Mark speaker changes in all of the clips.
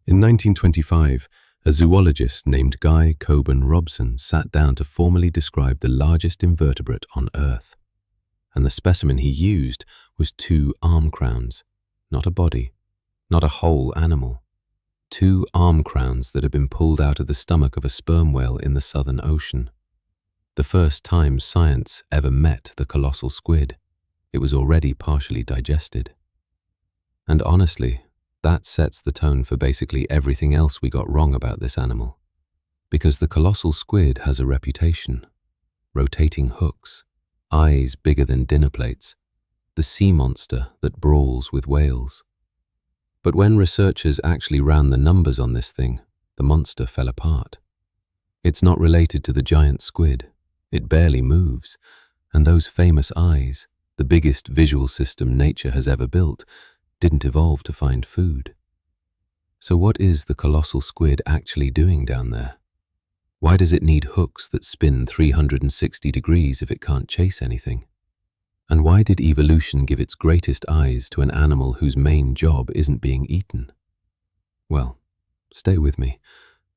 Speaker 1: In 1925, a zoologist named Guy Coburn Robson sat down to formally describe the largest invertebrate on Earth. And the specimen he used was 2 arm crowns, not a body, not a whole animal. 2 arm crowns that had been pulled out of the stomach of a sperm whale in the Southern Ocean. The first time science ever met the colossal squid, it was already partially digested. And honestly, that sets the tone for basically everything else we got wrong about this animal. Because the colossal squid has a reputation. Rotating hooks, eyes bigger than dinner plates, the sea monster that brawls with whales. But when researchers actually ran the numbers on this thing, the monster fell apart. It's not related to the giant squid. It barely moves. And those famous eyes, the biggest visual system nature has ever built, didn't evolve to find food. So what is the colossal squid actually doing down there? Why does it need hooks that spin 360 degrees if it can't chase anything? And why did evolution give its greatest eyes to an animal whose main job isn't being eaten? Well, stay with me.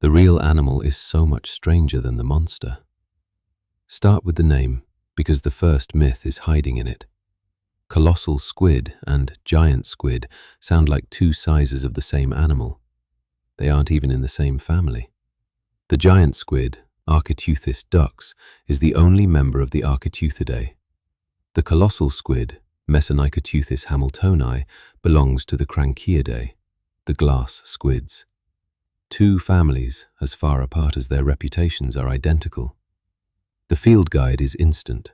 Speaker 1: The real animal is so much stranger than the monster. Start with the name, because the first myth is hiding in it. Colossal squid and giant squid sound like 2 sizes of the same animal. They aren't even in the same family. The giant squid, Architeuthis dux, is the only member of the Architeuthidae. The colossal squid, Messonychoteuthis hamiltoni, belongs to the Cranchidae, the glass squids. 2 families, as far apart as their reputations are identical. The field guide is instant.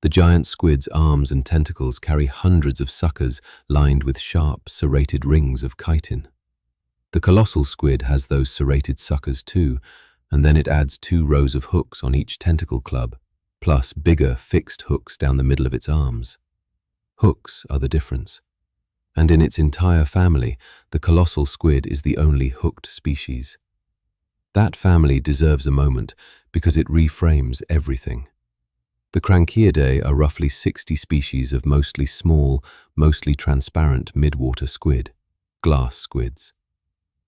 Speaker 1: The giant squid's arms and tentacles carry hundreds of suckers lined with sharp, serrated rings of chitin. The colossal squid has those serrated suckers too, and then it adds 2 rows of hooks on each tentacle club, plus bigger fixed hooks down the middle of its arms. Hooks are the difference. And in its entire family, the colossal squid is the only hooked species. That family deserves a moment because it reframes everything. The Cranchidae are roughly 60 species of mostly small, mostly transparent midwater squid, glass squids.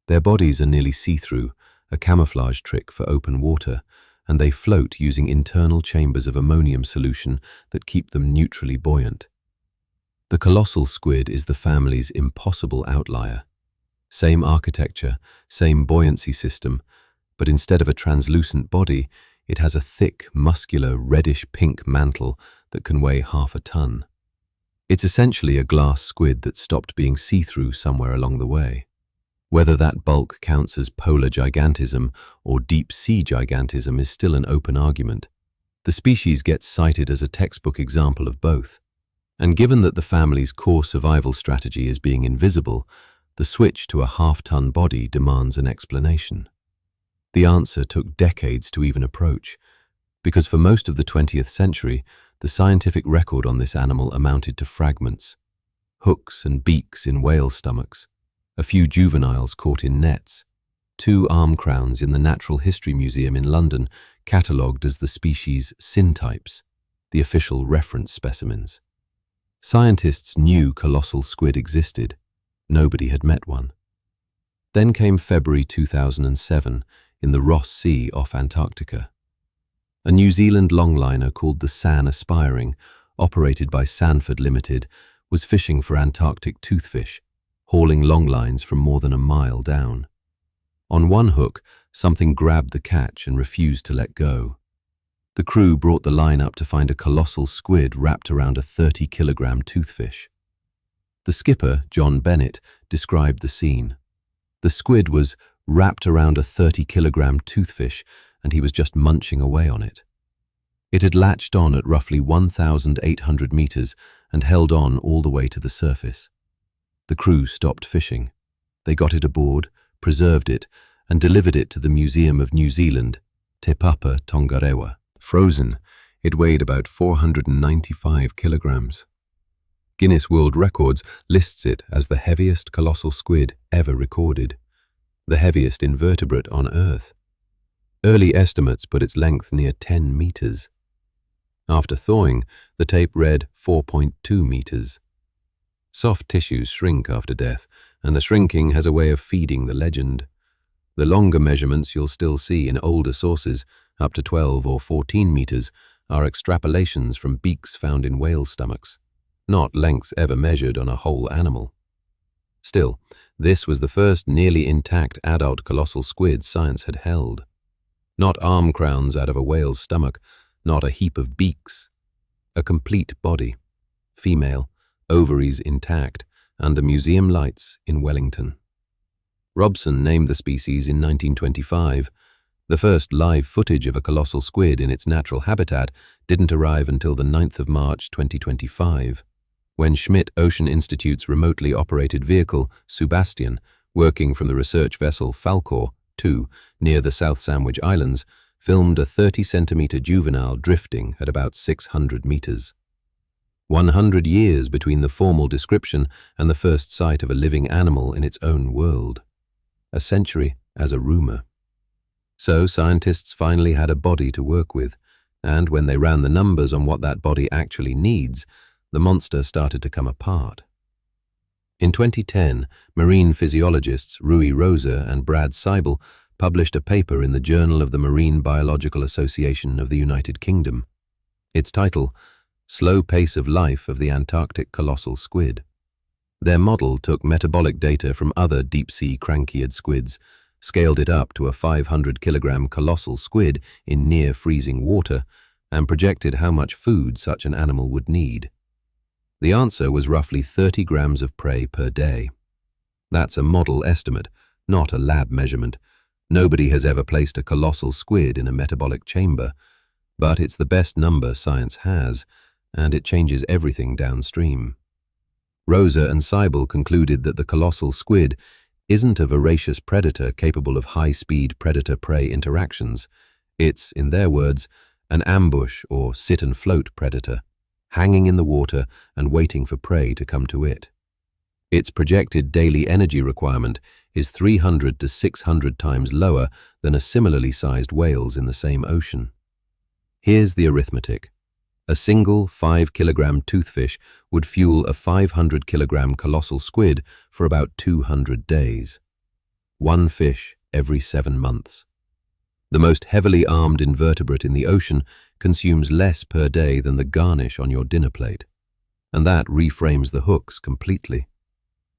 Speaker 1: Their bodies are nearly see-through, a camouflage trick for open water, and they float using internal chambers of ammonium solution that keep them neutrally buoyant. The colossal squid is the family's impossible outlier. Same architecture, same buoyancy system, but instead of a translucent body, it has a thick, muscular, reddish-pink mantle that can weigh half a ton. It's essentially a glass squid that stopped being see-through somewhere along the way. Whether that bulk counts as polar gigantism or deep-sea gigantism is still an open argument. The species gets cited as a textbook example of both. And given that the family's core survival strategy is being invisible, the switch to a half-ton body demands an explanation. The answer took decades to even approach, because for most of the 20th century, the scientific record on this animal amounted to fragments. Hooks and beaks in whale stomachs, a few juveniles caught in nets, 2 arm crowns in the Natural History Museum in London catalogued as the species' syntypes, the official reference specimens. Scientists knew colossal squid existed. Nobody had met one. Then came February 2007, in the Ross Sea off Antarctica. A New Zealand longliner called the San Aspiring, operated by Sanford Limited, was fishing for Antarctic toothfish, hauling longlines from more than a mile down. On one hook, something grabbed the catch and refused to let go. The crew brought the line up to find a colossal squid wrapped around a 30-kilogram toothfish. The skipper, John Bennett, described the scene. The squid was wrapped around a 30-kilogram toothfish, and he was just munching away on it. It had latched on at roughly 1,800 meters and held on all the way to the surface. The crew stopped fishing. They got it aboard, preserved it, and delivered it to the Museum of New Zealand, Te Papa Tongarewa. Frozen, it weighed about 495 kilograms. Guinness World Records lists it as the heaviest colossal squid ever recorded, the heaviest invertebrate on Earth. Early estimates put its length near 10 meters. After thawing, the tape read 4.2 meters. Soft tissues shrink after death, and the shrinking has a way of feeding the legend. The longer measurements you'll still see in older sources, up to 12 or 14 meters, are extrapolations from beaks found in whale stomachs, not lengths ever measured on a whole animal. Still, this was the first nearly intact adult colossal squid science had held. Not arm crowns out of a whale's stomach, not a heap of beaks. A complete body, female, ovaries intact, under museum lights in Wellington. Robson named the species in 1925. The first live footage of a colossal squid in its natural habitat didn't arrive until the 9th of March 2025, when Schmidt Ocean Institute's remotely operated vehicle, Sebastian, working from the research vessel Falkor 2 near the South Sandwich Islands, filmed a 30-centimeter juvenile drifting at about 600 meters. 100 years between the formal description and the first sight of a living animal in its own world. A century as a rumor. So scientists finally had a body to work with, and when they ran the numbers on what that body actually needs, the monster started to come apart. In 2010, marine physiologists Rui Rosa and Brad Seibel published a paper in the Journal of the Marine Biological Association of the United Kingdom. Its title, Slow Pace of Life of the Antarctic Colossal Squid. Their model took metabolic data from other deep-sea cranchiid squids, scaled it up to a 500-kilogram colossal squid in near-freezing water, and projected how much food such an animal would need. The answer was roughly 30 grams of prey per day. That's a model estimate, not a lab measurement. Nobody has ever placed a colossal squid in a metabolic chamber, but it's the best number science has, and it changes everything downstream. Rosa and Seibel concluded that the colossal squid isn't a voracious predator capable of high-speed predator-prey interactions. It's, in their words, an ambush or sit-and-float predator, hanging in the water and waiting for prey to come to it. Its projected daily energy requirement is 300 to 600 times lower than a similarly sized whale's in the same ocean. Here's the arithmetic. A single 5-kilogram toothfish would fuel a 500-kilogram colossal squid for about 200 days. One fish every 7 months. The most heavily armed invertebrate in the ocean consumes less per day than the garnish on your dinner plate. And that reframes the hooks completely.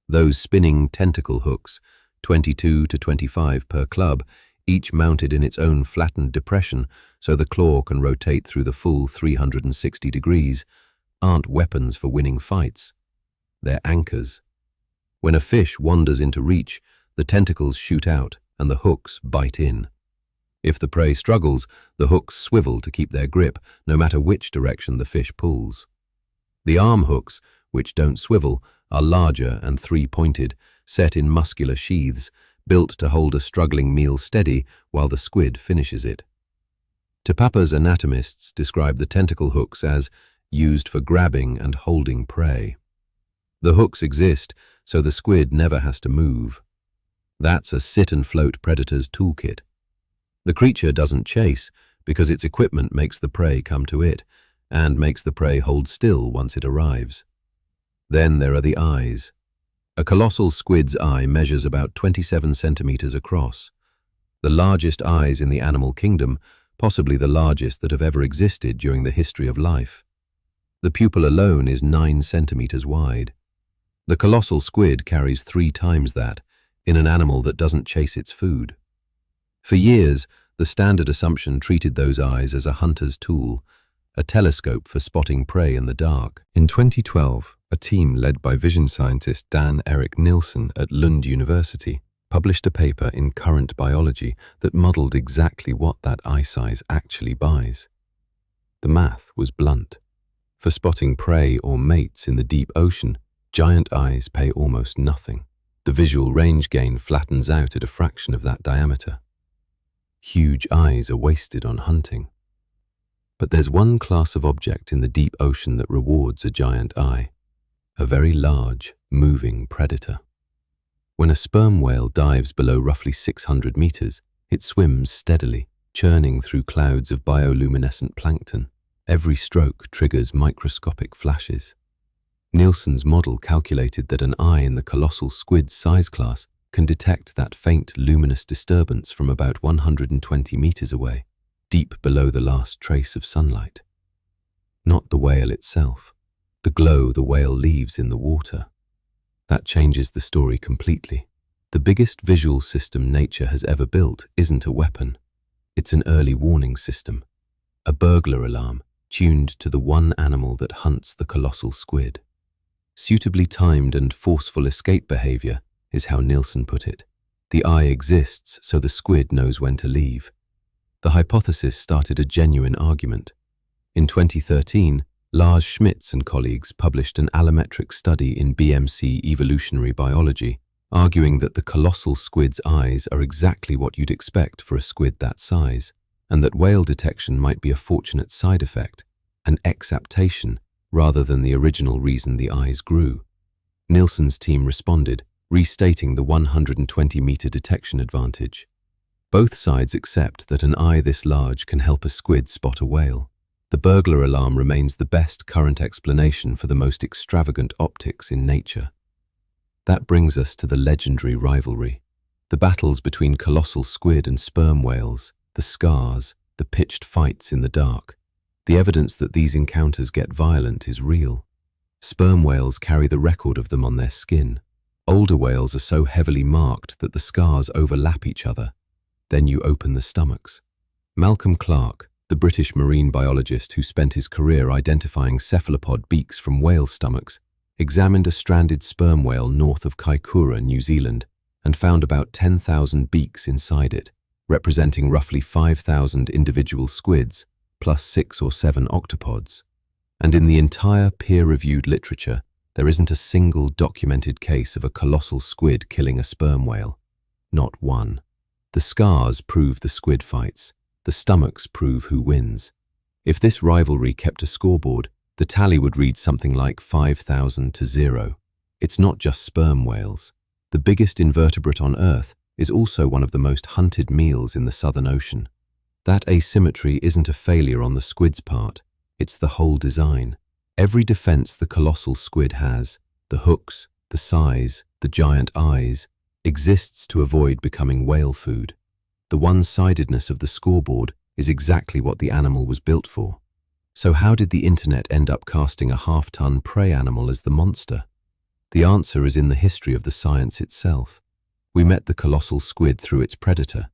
Speaker 1: Those spinning tentacle hooks, 22 to 25 per club, each mounted in its own flattened depression so the claw can rotate through the full 360 degrees, aren't weapons for winning fights. They're anchors. When a fish wanders into reach, the tentacles shoot out and the hooks bite in. If the prey struggles, the hooks swivel to keep their grip, no matter which direction the fish pulls. The arm hooks, which don't swivel, are larger and three-pointed, set in muscular sheaths, built to hold a struggling meal steady while the squid finishes it. Tepapa's anatomists describe the tentacle hooks as used for grabbing and holding prey. The hooks exist so the squid never has to move. That's a sit-and-float predator's toolkit. The creature doesn't chase because its equipment makes the prey come to it and makes the prey hold still once it arrives. Then there are the eyes. A colossal squid's eye measures about 27 centimeters across. The largest eyes in the animal kingdom, possibly the largest that have ever existed during the history of life. The pupil alone is 9 centimeters wide. The colossal squid carries 3 times that in an animal that doesn't chase its food. For years, the standard assumption treated those eyes as a hunter's tool, a telescope for spotting prey in the dark. In 2012, a team led by vision scientist Dan Erik Nielsen at Lund University published a paper in Current Biology that modeled exactly what that eye size actually buys. The math was blunt. For spotting prey or mates in the deep ocean, giant eyes pay almost nothing. The visual range gain flattens out at a fraction of that diameter. Huge eyes are wasted on hunting. But there's one class of object in the deep ocean that rewards a giant eye. A very large, moving predator. When a sperm whale dives below roughly 600 meters, it swims steadily, churning through clouds of bioluminescent plankton. Every stroke triggers microscopic flashes. Nielsen's model calculated that an eye in the colossal squid size class can detect that faint luminous disturbance from about 120 meters away, deep below the last trace of sunlight. Not the whale itself, the glow the whale leaves in the water. That changes the story completely. The biggest visual system nature has ever built isn't a weapon. It's an early warning system, a burglar alarm tuned to the one animal that hunts the colossal squid. Suitably timed and forceful escape behavior is how Nielsen put it. The eye exists so the squid knows when to leave. The hypothesis started a genuine argument. In 2013, Lars Schmitz and colleagues published an allometric study in BMC Evolutionary Biology, arguing that the colossal squid's eyes are exactly what you'd expect for a squid that size, and that whale detection might be a fortunate side effect, an exaptation, rather than the original reason the eyes grew. Nielsen's team responded, restating the 120-meter detection advantage. Both sides accept that an eye this large can help a squid spot a whale. The burglar alarm remains the best current explanation for the most extravagant optics in nature. That brings us to the legendary rivalry. The battles between colossal squid and sperm whales, the scars, the pitched fights in the dark. The evidence that these encounters get violent is real. Sperm whales carry the record of them on their skin. Older whales are so heavily marked that the scars overlap each other. Then you open the stomachs. Malcolm Clark, the British marine biologist who spent his career identifying cephalopod beaks from whale stomachs, examined a stranded sperm whale north of Kaikoura, New Zealand, and found about 10,000 beaks inside it, representing roughly 5,000 individual squids, plus 6 or 7 octopods. And in the entire peer-reviewed literature, there isn't a single documented case of a colossal squid killing a sperm whale. Not one. The scars prove the squid fights. The stomachs prove who wins. If this rivalry kept a scoreboard, the tally would read something like 5,000 to 0. It's not just sperm whales. The biggest invertebrate on Earth is also one of the most hunted meals in the Southern Ocean. That asymmetry isn't a failure on the squid's part, it's the whole design. Every defense the colossal squid has, the hooks, the size, the giant eyes, exists to avoid becoming whale food. The one-sidedness of the scoreboard is exactly what the animal was built for. So how did the internet end up casting a half-ton prey animal as the monster? The answer is in the history of the science itself. We met the colossal squid through its predator.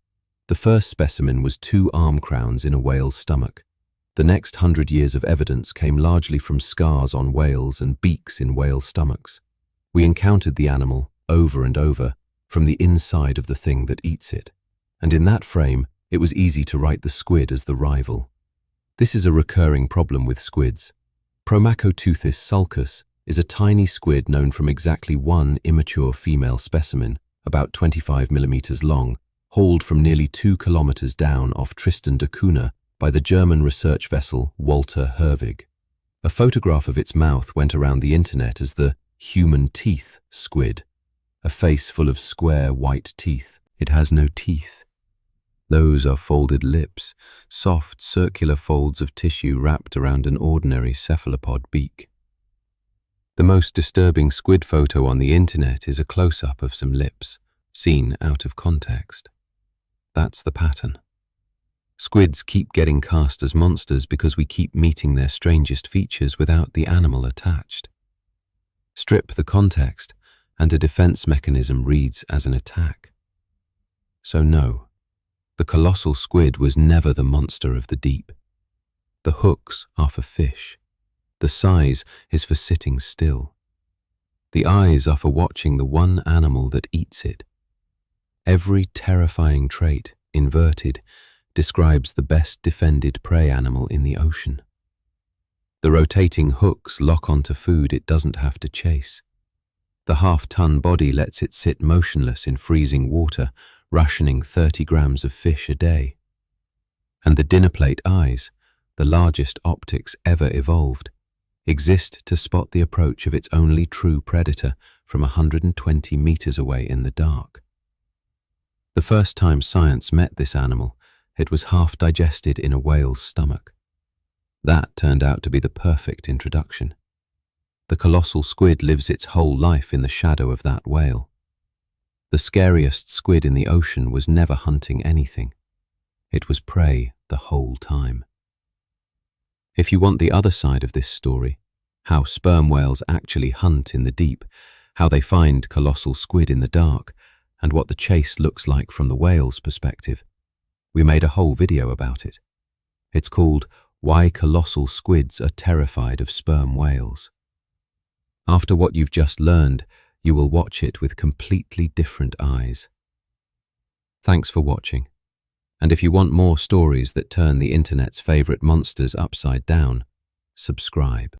Speaker 1: The first specimen was 2 arm crowns in a whale's stomach. The next 100 years of evidence came largely from scars on whales and beaks in whale stomachs. We encountered the animal, over and over, from the inside of the thing that eats it. And in that frame, it was easy to write the squid as the rival. This is a recurring problem with squids. Promachoteuthis sulcus is a tiny squid known from exactly one immature female specimen, about 25 millimeters long, hauled from nearly 2 kilometers down off Tristan da Cunha by the German research vessel Walter Herwig. A photograph of its mouth went around the internet as the human teeth squid, a face full of square white teeth. It has no teeth. Those are folded lips, soft circular folds of tissue wrapped around an ordinary cephalopod beak. The most disturbing squid photo on the internet is a close-up of some lips, seen out of context. That's the pattern. Squids keep getting cast as monsters because we keep meeting their strangest features without the animal attached. Strip the context, and a defense mechanism reads as an attack. So no, the colossal squid was never the monster of the deep. The hooks are for fish. The size is for sitting still. The eyes are for watching the one animal that eats it. Every terrifying trait, inverted, describes the best defended prey animal in the ocean. The rotating hooks lock onto food it doesn't have to chase. The half-ton body lets it sit motionless in freezing water, rationing 30 grams of fish a day. And the dinner plate eyes, the largest optics ever evolved, exist to spot the approach of its only true predator from 120 meters away in the dark. The first time science met this animal, it was half digested in a whale's stomach. That turned out to be the perfect introduction. The colossal squid lives its whole life in the shadow of that whale. The scariest squid in the ocean was never hunting anything. It was prey the whole time. If you want the other side of this story, how sperm whales actually hunt in the deep, how they find colossal squid in the dark, and what the chase looks like from the whale's perspective, we made a whole video about it. It's called Why Colossal Squids Are Terrified of Sperm Whales. After what you've just learned, you will watch it with completely different eyes. Thanks for watching. And if you want more stories that turn the internet's favorite monsters upside down, subscribe.